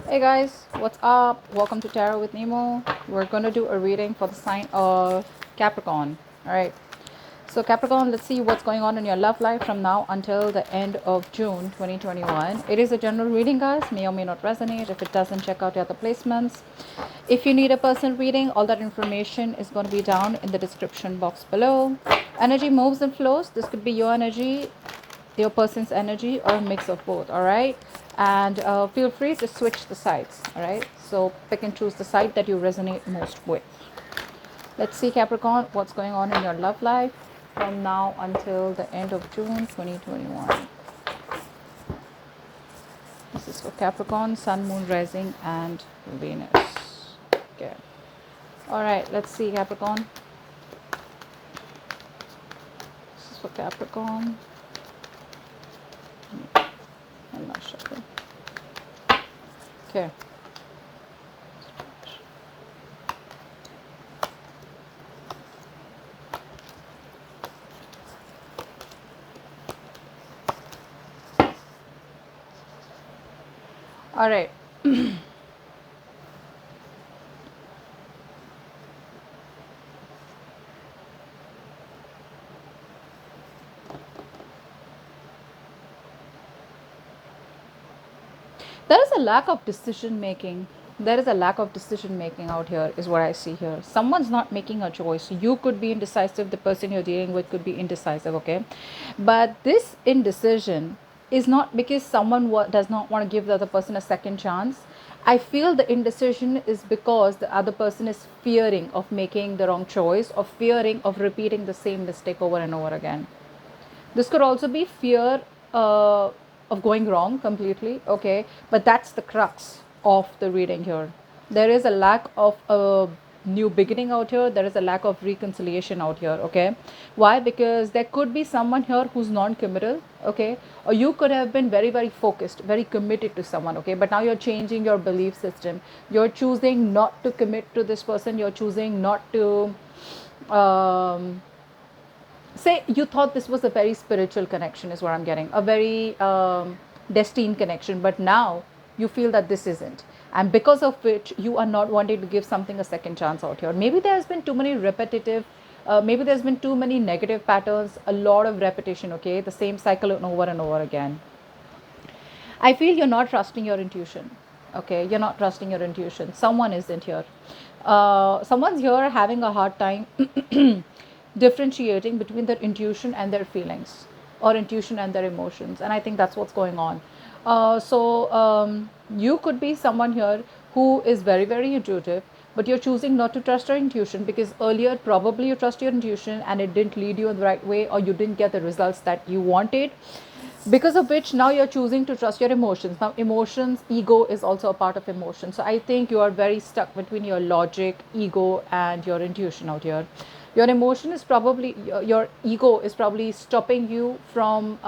Hey guys, what's up? Welcome to Tarot with Nemo. We're going to do a reading for the sign of Capricorn. All right. So, Capricorn, let's see what's going on in your love life from now until the end of June 2021. It is a general reading, guys. May or may not resonate. If it doesn't, check out the other placements. If you need a personal reading, all that information is going to be down in the description box below. Energy moves and flows. This could be your person's energy, or a mix of both. All right. And feel free to switch the sides. All right. So, pick and choose the side that you resonate most with. Let's see, Capricorn, what's going on in your love life from now until the end of June 2021. This is for Capricorn, Sun, Moon, Rising, and Venus. Okay. All right, let's see, Capricorn. This is for Capricorn. I'm not sure. Okay. All right. There is a lack of decision making. There is a lack of decision making out here, is what I see here. Someone's not making a choice. You could be indecisive, the person you're dealing with could be indecisive, okay? But this indecision is not because someone does not want to give the other person a second chance. I feel the indecision is because the other person is fearing of making the wrong choice, or fearing of repeating the same mistake over and over again. This could also be fear of going wrong completely, okay? But that's the crux of the reading here. There is a lack of a new beginning out here. There is a lack of reconciliation out here, okay? Why? Because there could be someone here who's non-committal, okay? Or you could have been very, very focused, very committed to someone, okay? But now you're changing your belief system. You're choosing not to commit to this person. You're choosing not to say you thought this was a very spiritual connection, is what I'm getting, a very destined connection, but now you feel that this isn't, and because of which you are not wanting to give something a second chance out here. Maybe there's been too many repetitive, maybe there's been too many negative patterns, a lot of repetition, okay, the same cycle over and over again. I feel you're not trusting your intuition. Okay, you're not trusting your intuition. Someone isn't here. Someone's here having a hard time differentiating between their intuition and their feelings, or intuition and their emotions. And I think that's what's going on. You could be someone here who is very, very intuitive, but you're choosing not to trust your intuition because earlier probably you trust your intuition and it didn't lead you in the right way, or you didn't get the results that you wanted, because of which now you're choosing to trust your emotions. Now emotions, ego is also a part of emotion. So I think you are very stuck between your logic, ego, and your intuition out here. Your emotion is probably, your ego is probably stopping you from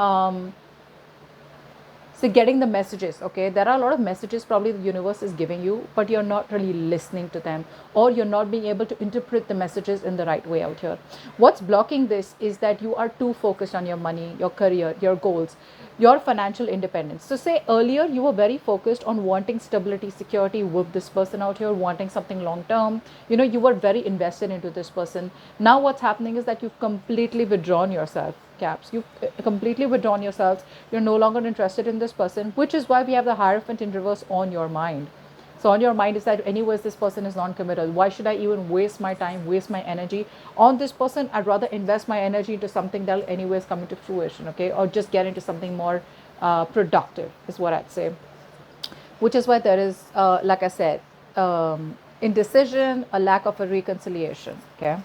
so getting the messages. Okay, there are a lot of messages probably the universe is giving you, but you're not really listening to them, or you're not being able to interpret the messages in the right way out here. What's blocking this is that you are too focused on your money, your career, your goals, your financial independence. So say earlier you were very focused on wanting stability, security with this person out here, wanting something long term. You were very invested into this person. Now what's happening is that you've completely withdrawn yourself, caps. You've completely withdrawn yourselves. You're no longer interested in this person, which is why we have the Hierophant in reverse on your mind. So on your mind is that anyways this person is non-committal. Why should I even waste my time, waste my energy on this person? I'd rather invest my energy into something that'll anyways come into fruition, okay? Or just get into something more productive, is what I'd say. Which is why there is, like I said, indecision, a lack of a reconciliation, okay?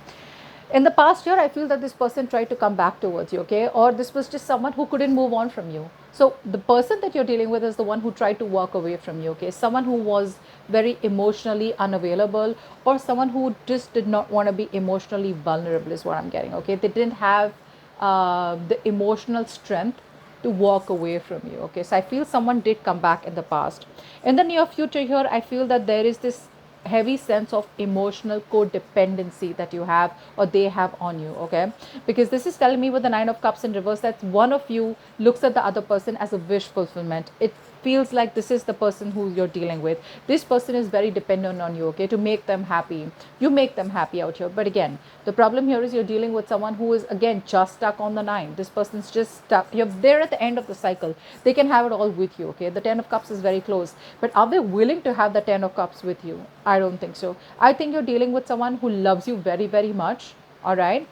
In the past year, I feel that this person tried to come back towards you, okay? Or this was just someone who couldn't move on from you. So the person that you're dealing with is the one who tried to walk away from you, okay? Someone who was very emotionally unavailable, or someone who just did not want to be emotionally vulnerable, is what I'm getting, okay? They didn't have the emotional strength to walk away from you, okay? So I feel someone did come back in the past. In the near future here, I feel that there is this heavy sense of emotional codependency that you have, or they have on you, okay? Because this is telling me with the Nine of Cups in reverse that one of you looks at the other person as a wish fulfillment. It feels like this is the person who you're dealing with. This person is very dependent on you, okay, to make them happy. You make them happy out here. But again, the problem here is you're dealing with someone who is again just stuck on the 9. This person's just stuck. You're there at the end of the cycle. They can have it all with you, okay. The 10 of cups is very close, but are they willing to have the 10 of cups with you? I don't think so. I think you're dealing with someone who loves you very, very much. All right,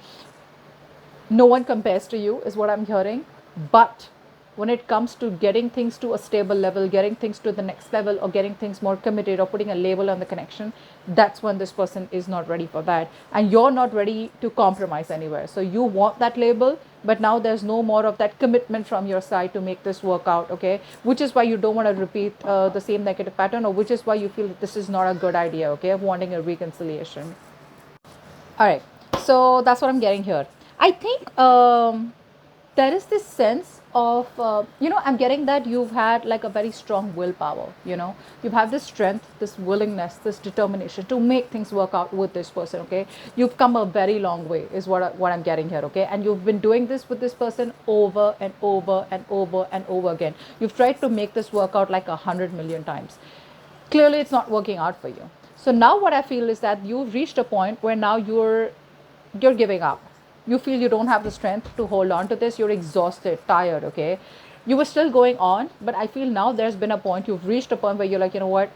no one compares to you is what I'm hearing. But when it comes to getting things to a stable level, getting things to the next level, or getting things more committed, or putting a label on the connection, that's when this person is not ready for that, and you're not ready to compromise anywhere. So you want that label, but now there's no more of that commitment from your side to make this work out, okay, which is why you don't want to repeat the same negative pattern, or which is why you feel that this is not a good idea, okay, of wanting a reconciliation. All right, so that's what I'm getting here. I think there is this sense of I'm getting that you've had like a very strong willpower. You've had this strength, this willingness, this determination to make things work out with this person, okay. You've come a very long way is what I'm getting here, okay. And you've been doing this with this person over and over and over and over again. You've tried to make this work out like 100 million times. Clearly it's not working out for you. So now what I feel is that you've reached a point where now you're giving up. You feel you don't have the strength to hold on to this. You're exhausted, tired, okay. You were still going on, but I feel now there's been a point, you've reached a point where you're like, you know what,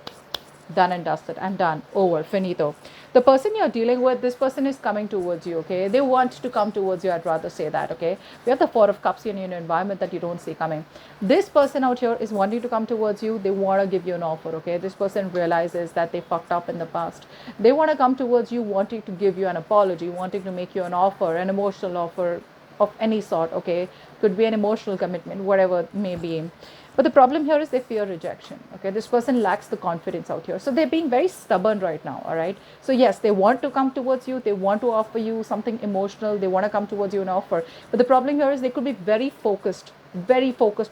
done and dusted. I'm done, over, finito. The person you're dealing with, this person is coming towards you, okay. They want to come towards you, I'd rather say that, okay. We have the 4 of cups in your environment that you don't see coming. This person out here is wanting to come towards you. They want to give you an offer, okay. This person realizes that they fucked up in the past. They want to come towards you, wanting to give you an apology, wanting to make you an offer, an emotional offer of any sort, okay. Could be an emotional commitment, whatever it may be. But the problem here is they fear rejection, okay. This person lacks the confidence out here, so they're being very stubborn right now. All right, so yes, they want to come towards you, they want to offer you something emotional, they want to come towards you and offer. But the problem here is they could be very focused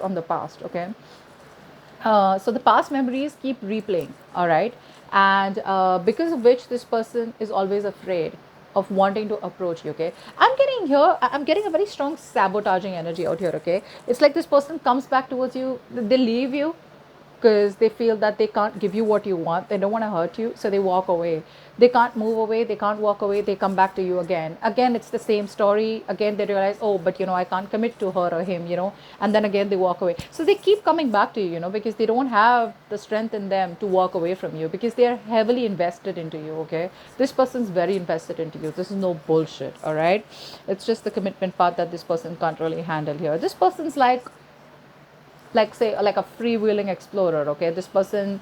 on the past, okay. So the past memories keep replaying, all right, and because of which this person is always afraid of wanting to approach you, okay. I'm getting a very strong sabotaging energy out here, okay. It's like this person comes back towards you, they leave you because they feel that they can't give you what you want. They don't want to hurt you, so they walk away. They can't move away, they can't walk away, they come back to you again. It's the same story again. They realize, oh, but I can't commit to her or him, and then again they walk away. So they keep coming back to you, because they don't have the strength in them to walk away from you, because they are heavily invested into you, okay. This person's very invested into you. This is no bullshit, all right. It's just the commitment part that this person can't really handle here. This person's like say like a freewheeling explorer, okay. This person,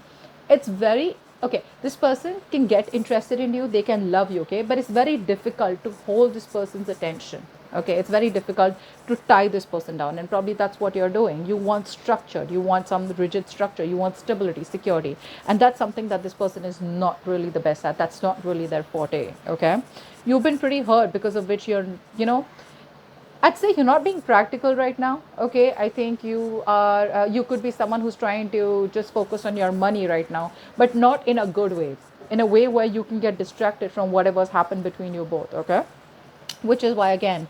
it's very okay, this person can get interested in you, they can love you, okay, but it's very difficult to hold this person's attention, okay. It's very difficult to tie this person down, and probably that's what you're doing. You want structure, you want some rigid structure, you want stability, security, and that's something that this person is not really the best at. That's not really their forte, okay. You've been pretty hurt, because of which you're I'd say you're not being practical right now, okay. I think you are, you could be someone who's trying to just focus on your money right now, but not in a good way, in a way where you can get distracted from whatever's happened between you both, okay. Which is why, again,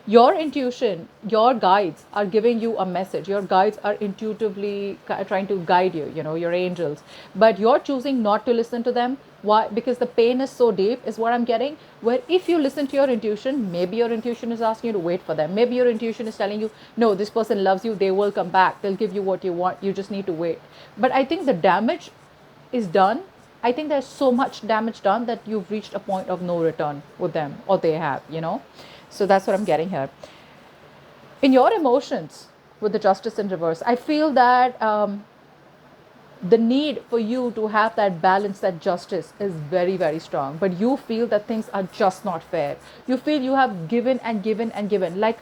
your intuition, your guides are giving you a message. Your guides are intuitively trying to guide you, your angels, but you're choosing not to listen to them. Why? Because the pain is so deep, is what I'm getting. Where if you listen to your intuition, maybe your intuition is asking you to wait for them. Maybe your intuition is telling you, no, this person loves you, they will come back, they'll give you what you want, you just need to wait. But I think the damage is done. I think there's so much damage done that you've reached a point of no return with them, or they have, So that's what I'm getting here. In your emotions, with the justice in reverse, I feel that the need for you to have that balance, that justice is very, very strong. But you feel that things are just not fair. You feel you have given and given and given, like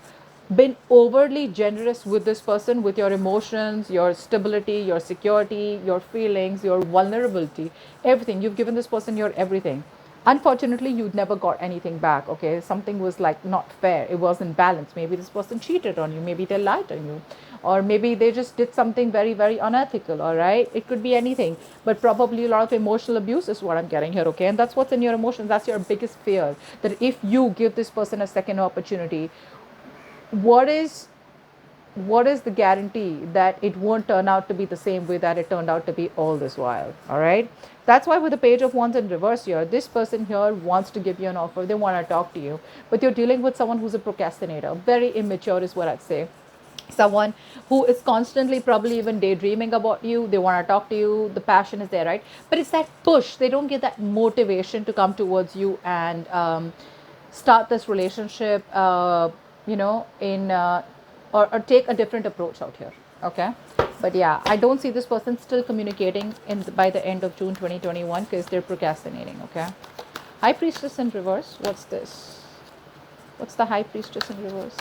been overly generous with this person, with your emotions, your stability, your security, your feelings, your vulnerability, everything. You've given this person your everything. Unfortunately, you never got anything back, okay. Something was like not fair, it wasn't balanced. Maybe this person cheated on you, maybe they lied on you, or maybe they just did something very, very unethical, all right. It could be anything, but probably a lot of emotional abuse is what I'm getting here, okay. And that's what's in your emotions. That's your biggest fear, that if you give this person a second opportunity, what is what is the guarantee that it won't turn out to be the same way that it turned out to be all this while? All right. That's why with the Page of Wands in reverse here, this person here wants to give you an offer. They want to talk to you, but you're dealing with someone who's a procrastinator, very immature is what I'd say. Someone who is constantly probably even daydreaming about you. They want to talk to you. The passion is there, right? But it's that push. They don't get that motivation to come towards you and start this relationship, in or take a different approach out here. Okay. But yeah, I don't see this person still communicating by the end of June 2021 because they're procrastinating. Okay. High Priestess in reverse. What's this? What's the High Priestess in reverse?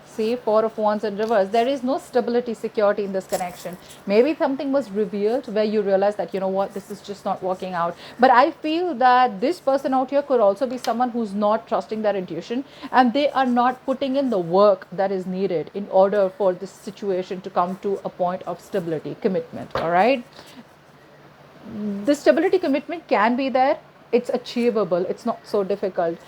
See, Four of Wands in reverse. There is no stability, security in this connection. Maybe something was revealed where you realize that, you know what, this is just not working out. But I feel that this person out here could also be someone who's not trusting their intuition, and they are not putting in the work that is needed in order for this situation to come to a point of stability, commitment. All right. The stability, commitment can be there. It's achievable. It's not so difficult,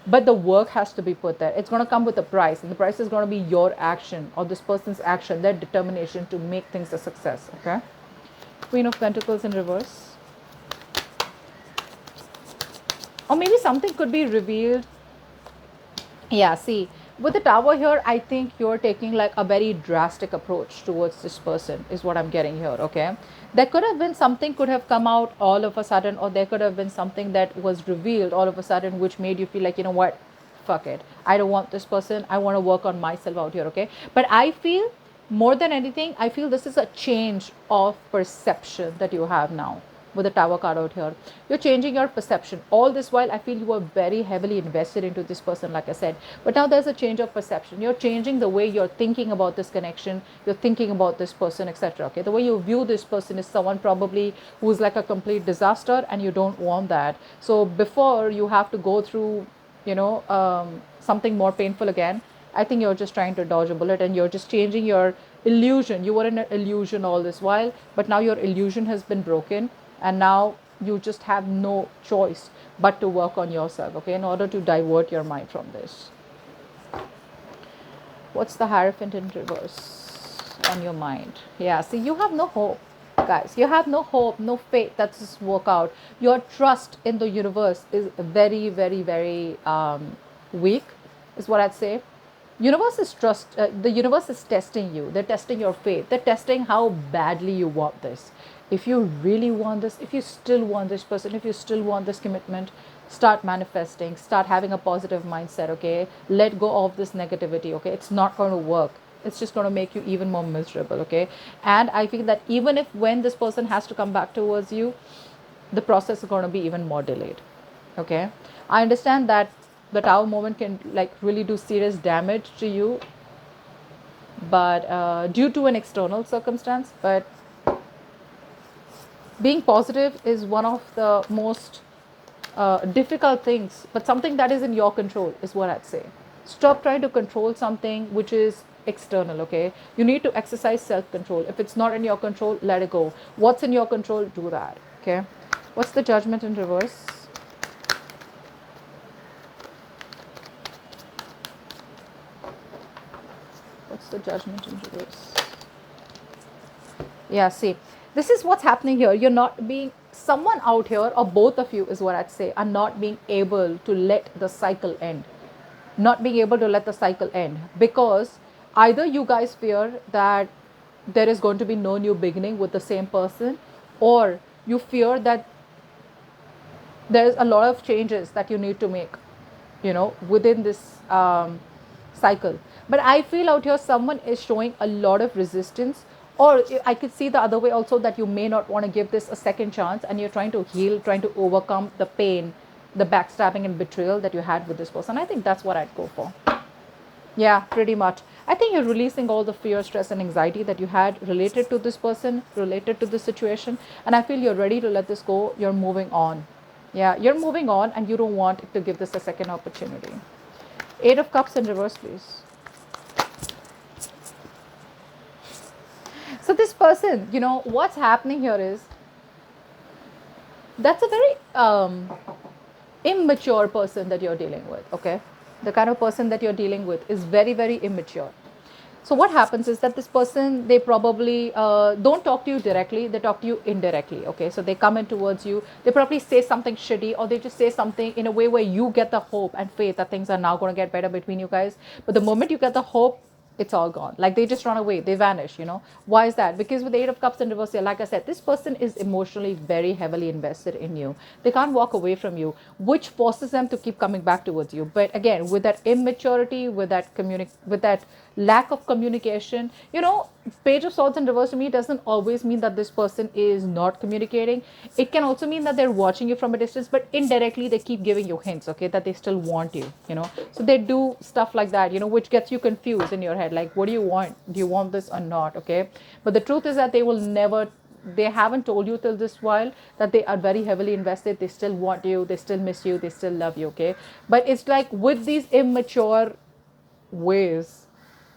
but the work has to be put there. It's going to come with a price, and the price is going to be your action or this person's action, their determination to make things a success. Okay. Queen of Pentacles in reverse. Or maybe something could be revealed. Yeah, see, with the Tower here, I think you're taking like a very drastic approach towards this person is what I'm getting here. Okay. There could have been something could have come out all of a sudden, or there could have been something that was revealed all of a sudden, which made you feel like, you know what, fuck it. I don't want this person. I want to work on myself out here. Okay. But I feel more than anything, I feel this is a change of perception that you have now with the Tower card out here. You're changing your perception. All this while, I feel you were very heavily invested into this person, like I said. But now there's a change of perception. You're changing the way you're thinking about this connection. You're thinking about this person, etc. Okay, the way you view this person is someone probably who's like a complete disaster, and you don't want that. So before you have to go through, something more painful again, I think you're just trying to dodge a bullet, and you're just changing your illusion. You were in an illusion all this while, but now your illusion has been broken, and now you just have no choice but to work on yourself, okay, in order to divert your mind from this. What's the Hierophant in reverse on your mind? Yeah, see, you have no hope, guys. You have no hope, no faith that this will work out. Your trust in the universe is very, very, very weak, is what I'd say. The universe is testing you. They're testing your faith. They're testing how badly you want this. If you really want this, if you still want this person, if you still want this commitment, start manifesting, start having a positive mindset. Okay, let go of this negativity. Okay, it's not going to work. It's just going to make you even more miserable. Okay, and I feel that even if when this person has to come back towards you, the process is going to be even more delayed. Okay, I understand that the Tower moment can like really do serious damage to you, but due to an external circumstance. But being positive is one of the most difficult things, but something that is in your control is what I'd say. Stop trying to control something which is external. Okay, you need to exercise self-control. If it's not in your control, let it go. What's in your control, do that. Okay, what's the Judgment in reverse? What's the Judgment in reverse? Yeah, see, this is what's happening here. You're not being, someone out here, or both of you is what I'd say, are not being able to let the cycle end. Not being able to let the cycle end, because either you guys fear that there is going to be no new beginning with the same person, or you fear that there's a lot of changes that you need to make, within this cycle. But I feel out here someone is showing a lot of resistance, or I could see the other way also, that you may not want to give this a second chance, and you're trying to heal, trying to overcome the pain, the backstabbing and betrayal that you had with this person. I think that's what I'd go for. Yeah, pretty much. I think you're releasing all the fear, stress, and anxiety that you had related to this person, related to this situation. And I feel you're ready to let this go. You're moving on. Yeah, you're moving on, and you don't want to give this a second opportunity. Eight of Cups in reverse, please. So this person, what's happening here is, that's a very immature person that you're dealing with, okay? The kind of person that you're dealing with is very, very immature. So what happens is that this person, they probably don't talk to you directly, they talk to you indirectly, okay? So they come in towards you, they probably say something shitty, or they just say something in a way where you get the hope and faith that things are now going to get better between you guys. But the moment you get the hope, it's all gone. Like they just run away, they vanish, you know. Why is that? Because with the Eight of Cups in reverse here, like I said, this person is emotionally very heavily invested in you. They can't walk away from you, which forces them to keep coming back towards you. But again, with that immaturity, with that lack of communication, you know, Page of Swords in reverse to me doesn't always mean that this person is not communicating. It can also mean that they're watching you from a distance, but indirectly they keep giving you hints, okay, that they still want you, you know. So they do stuff like that, you know, which gets you confused in your head, like, what do you want? Do you want this or not? Okay. But the truth is that they haven't told you till this while that they are very heavily invested. They still want you, they still miss you, they still love you, okay. But it's like with these immature ways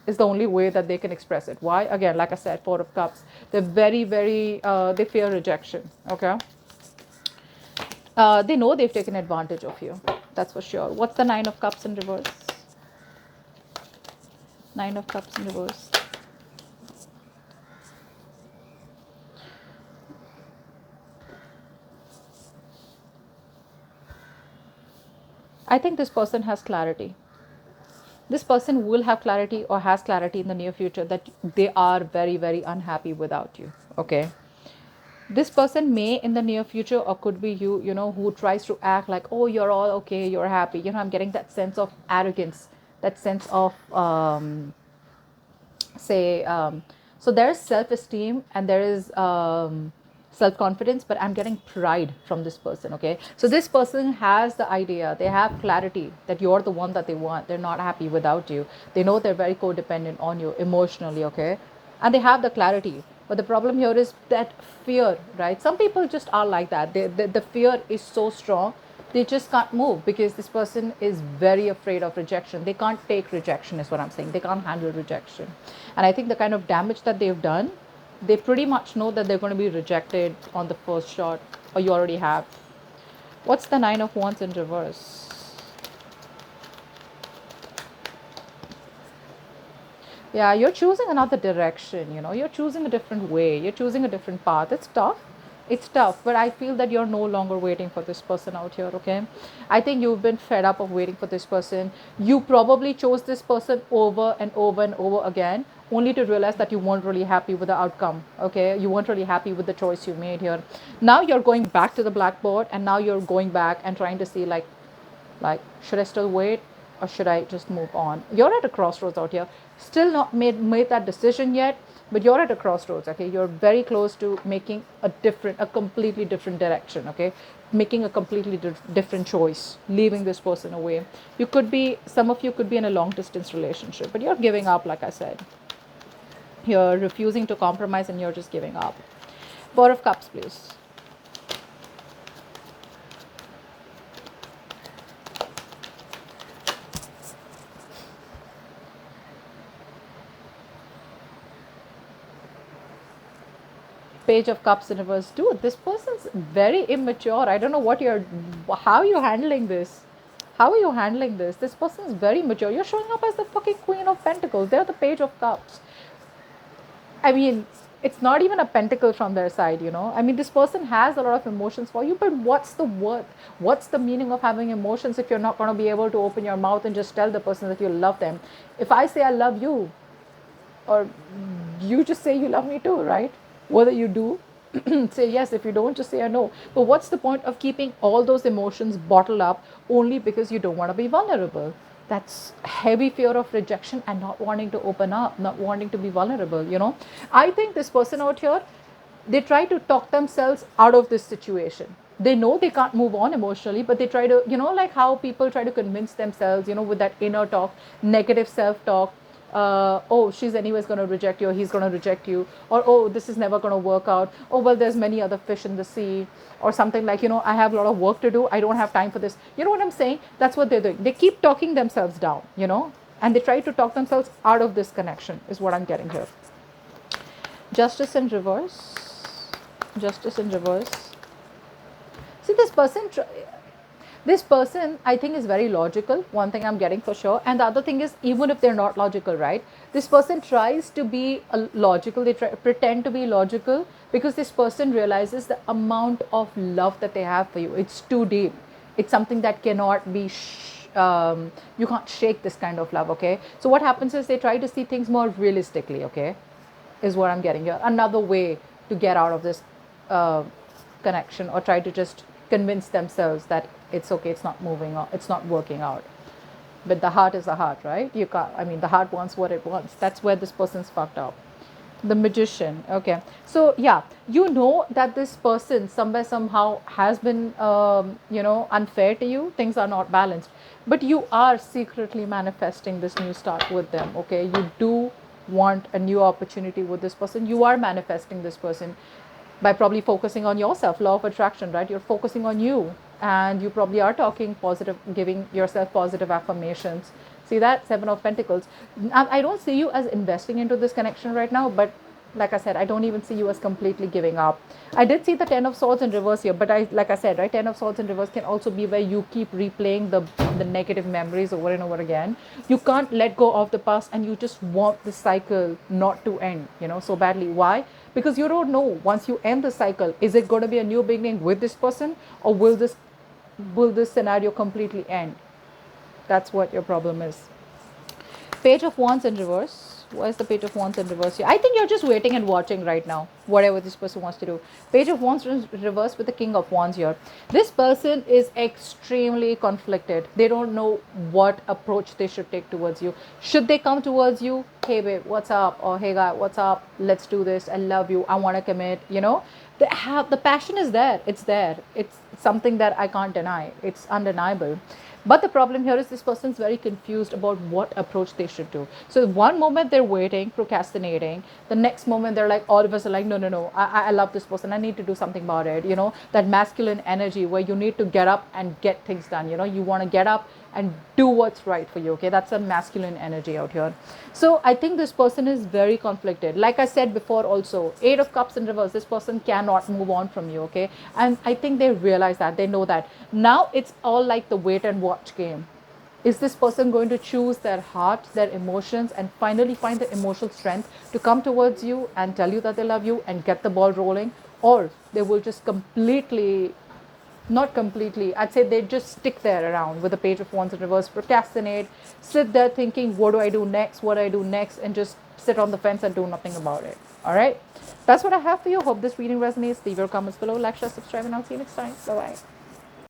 is the only way that they can express it. Why? Again, like I said, Four of Cups. They're very, very, they fear rejection. Okay. They know they've taken advantage of you. That's for sure. What's the Nine of Cups in reverse? Nine of Cups in reverse. I think this person has clarity. This person will have clarity or has clarity in the near future that they are very, very unhappy without you. Okay. This person may in the near future, or could be you, you know, who tries to act like, oh, you're all okay, you're happy. You know, I'm getting that sense of arrogance, that sense of, say, so there is self-esteem and there is self-confidence, but I'm getting pride from this person, okay? So this person has the idea, they have clarity that you're the one that they want. They're not happy without you. They know they're very codependent on you emotionally, okay? And they have the clarity. But the problem here is that fear, right? Some people just are like that. The fear is so strong, they just can't move because this person is very afraid of rejection. They can't take rejection, is what I'm saying. They can't handle rejection. And I think the kind of damage that they've done, they pretty much know that they're going to be rejected on the first shot, or you already have. What's the Nine of Wands in reverse? Yeah, you're choosing another direction, you know, you're choosing a different way, you're choosing a different path. It's tough. It's tough, but I feel that you're no longer waiting for this person out here, okay? I think you've been fed up of waiting for this person. You probably chose this person over and over and over again, only to realize that you weren't really happy with the outcome, okay? You weren't really happy with the choice you made here. Now you're going back to the blackboard, and now you're going back and trying to see, like, should I still wait or should I just move on? You're at a crossroads out here. Still not made that decision yet, but you're at a crossroads, okay? You're very close to making a completely different direction, okay? Making a completely different choice, leaving this person away. Some of you could be in a long distance relationship, but you're giving up, like I said. You're refusing to compromise and you're just giving up. Four of Cups, please. Page of Cups in reverse. Dude, this person's very immature. I don't know how are you handling this? How are you handling this? This person is very mature. You're showing up as the fucking Queen of Pentacles. They're the Page of Cups. I mean, it's not even a pentacle from their side, you know. I mean, this person has a lot of emotions for you, but what's the worth? What's the meaning of having emotions if you're not going to be able to open your mouth and just tell the person that you love them? If I say I love you, or you just say you love me too, right? Whether you do, say yes. If you don't, just say I know. But what's the point of keeping all those emotions bottled up only because you don't want to be vulnerable? That's heavy fear of rejection and not wanting to open up, not wanting to be vulnerable, you know. I think this person out here, they try to talk themselves out of this situation. They know they can't move on emotionally, but they try to, you know, like how people try to convince themselves, you know, with that inner talk, negative self talk. Oh, she's anyways going to reject you, or he's going to reject you, or oh, this is never going to work out. Oh, well, there's many other fish in the sea, or something like, you know, I have a lot of work to do. I don't have time for this. You know what I'm saying? That's what they're doing. They keep talking themselves down, you know, and they try to talk themselves out of this connection, is what I'm getting here. Justice in reverse. Justice in reverse. See, this person, This person, I think, is very logical. One thing I'm getting for sure. And the other thing is, even if they're not logical, right? This person tries to be logical. They pretend to be logical because this person realizes the amount of love that they have for you. It's too deep. It's something that cannot be you can't shake this kind of love. Okay, so what happens is they try to see things more realistically. Okay, is what I'm getting here. Another way to get out of this uh, connection, or try to just convince themselves that it's okay, it's not moving on, it's not working out. But the heart is the heart, right? You can't, I mean, the heart wants what it wants. That's where this person's fucked up. The magician. Okay, so yeah, you know that this person somewhere somehow has been unfair to you. Things are not balanced, but you are secretly manifesting this new start with them. Okay, you do want a new opportunity with this person. You are manifesting this person by probably focusing on yourself. Law of attraction, right? You're focusing on you, and you probably are talking positive, giving yourself positive affirmations. See that? Seven of Pentacles. I don't see you as investing into this connection right now, but like I said, I don't even see you as completely giving up. I did see the Ten of Swords in reverse here, but like I said, right, Ten of Swords in reverse can also be where you keep replaying the negative memories over and over again. You can't let go of the past, and you just want the cycle not to end, so badly. Why? Because you don't know, once you end the cycle, is it going to be a new beginning with this person, or will this scenario completely end? That's what your problem is. Page of Wands in reverse. Why is the Page of Wands in reverse here? I think you're just waiting and watching right now, whatever this person wants to do. Page of Wands in reverse with the King of Wands here. This person is extremely conflicted. They don't know what approach they should take towards you. Should they come towards you? Hey babe, what's up? Or hey guy, what's up? Let's do this. I love you. I want to commit. The passion is there. It's there. It's something that I can't deny. It's undeniable. But the problem here is this person's very confused about what approach they should do. So one moment they're waiting, procrastinating. The next moment they're like, all of us are like, no, no, no, I love this person. I need to do something about it. That masculine energy where you need to get up and get things done. You want to get up and do what's right for you. Okay, that's a masculine energy out here. So I think this person is very conflicted. Like I said before also, Eight of Cups in reverse, this person cannot move on from you. Okay, and I think they realize that, they know that. Now it's all like the wait and watch game. Is this person going to choose their heart, their emotions, and finally find the emotional strength to come towards you and tell you that they love you and get the ball rolling? Or they will just completely, not completely, I'd say they just stick there around with the Page of Wands in reverse, procrastinate, sit there thinking, what do I do next? What do I do next? And just sit on the fence and do nothing about it. All right. That's what I have for you. Hope this reading resonates. Leave your comments below, like, share, subscribe, and I'll see you next time. Bye-bye.